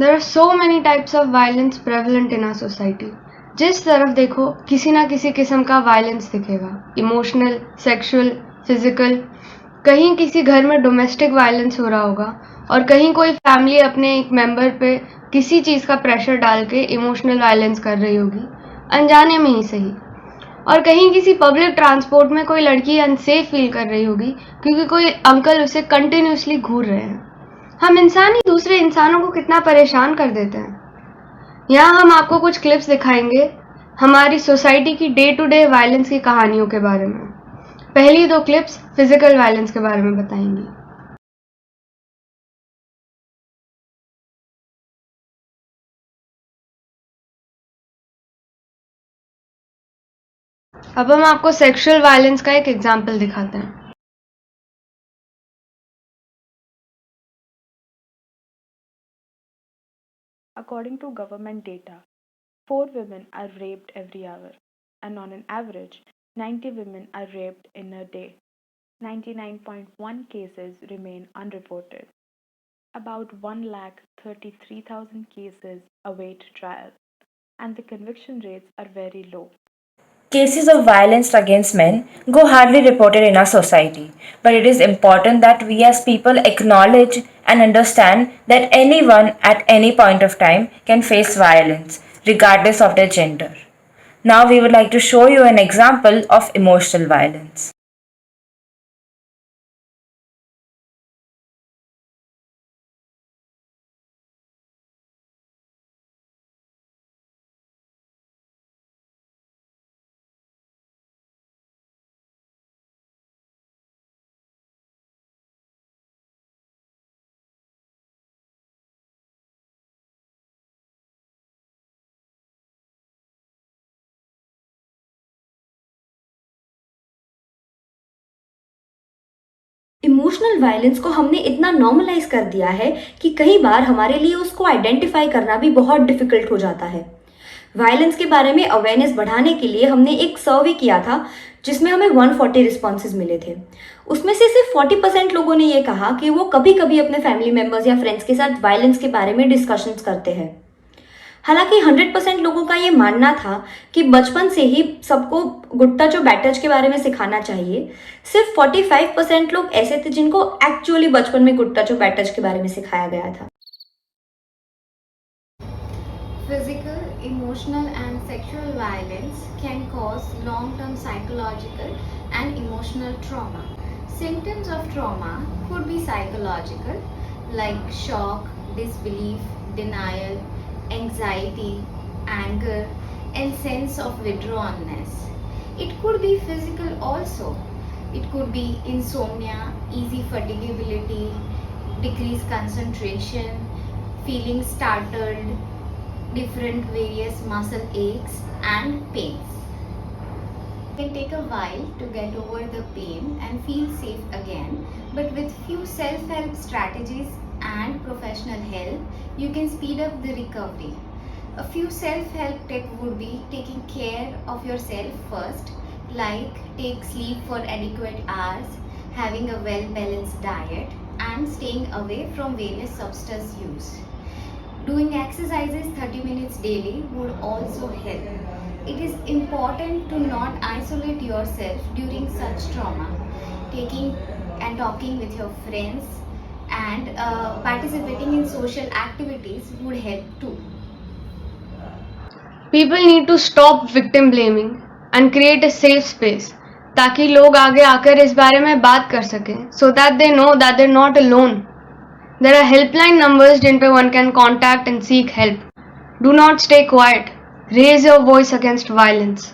There are so many types of violence prevalent in our society. जिस तरफ देखो किसी ना किसी किस्म का वायलेंस दिखेगा, इमोशनल, सेक्सुअल, फिजिकल। कहीं किसी घर में डोमेस्टिक वायलेंस हो रहा होगा और कहीं कोई फैमिली अपने एक मेंबर पे किसी चीज़ का प्रेशर डाल के इमोशनल वायलेंस कर रही होगी, अनजाने में ही सही। और कहीं किसी पब्लिक ट्रांसपोर्ट में कोई लड़की अनसेफ फील कर रही होगी क्योंकि कोई अंकल उसे कंटिन्यूसली घूर रहे हैं। हम इंसान ही दूसरे इंसानों को कितना परेशान कर देते हैं। यहाँ हम आपको कुछ क्लिप्स दिखाएंगे हमारी सोसाइटी की डे टू डे वायलेंस की कहानियों के बारे में। पहली दो क्लिप्स फिजिकल वायलेंस के बारे में बताएंगी। अब हम आपको सेक्सुअल वायलेंस का एक एग्जाम्पल दिखाते हैं। According to government data, 4 women are raped every hour, and on an average, 90 women are raped in a day. 99.1 cases remain unreported. About 1,33,000 cases await trial, and the conviction rates are very low. Cases of violence against men go hardly reported in our society, but it is important that we as people acknowledge and understand that anyone at any point of time can face violence, regardless of their gender. Now we would like to show you an example of emotional violence. Emotional violence को हमने इतना normalise कर दिया है कि कई बार हमारे लिए उसको आइडेंटिफाई करना भी बहुत डिफिकल्ट हो जाता है। वायलेंस के बारे में अवेयरनेस बढ़ाने के लिए हमने एक सर्वे किया था जिसमें हमें 140 रिस्पॉन्सेज मिले थे। उसमें से सिर्फ 40% लोगों ने ये कहा कि वो कभी कभी अपने फैमिली मेम्बर्स या फ्रेंड्स के साथ वायलेंस के बारे में डिस्कशंस करते हैं। हालांकि 100% लोगों का ये मानना था कि बचपन से ही सबको गुड टच और बैड टच के बारे में सिखाना चाहिए। सिर्फ 45% लोग ऐसे थे जिनको एक्चुअली बचपन में गुड टच और बैड टच के बारे में सिखाया गया था। Physical, emotional and sexual violence can cause long-term psychological and emotional trauma. Symptoms of trauma could be psychological like shock, disbelief, denial, anxiety, anger, and sense of withdrawalness. It could be physical also. It could be insomnia, easy fatigability, decreased concentration, feeling startled, different various muscle aches and pains. It can take a while to get over the pain and feel safe again, but with few self-help strategies and professional help, you can speed up the recovery. A few self-help tips would be taking care of yourself first, like take sleep for adequate hours, having a well-balanced diet, and staying away from various substance use. Doing exercises 30 minutes daily would also help. It is important to not isolate yourself during such trauma. Taking and talking with your friends and participating in social activities would help too. People need to stop victim blaming and create a safe space ताकि लोग आगे आकर इस बारे में बात कर सकें, so that they know that they're not alone. There are helpline numbers जिन पे one can contact and seek help. Do not stay quiet. Raise your voice against violence.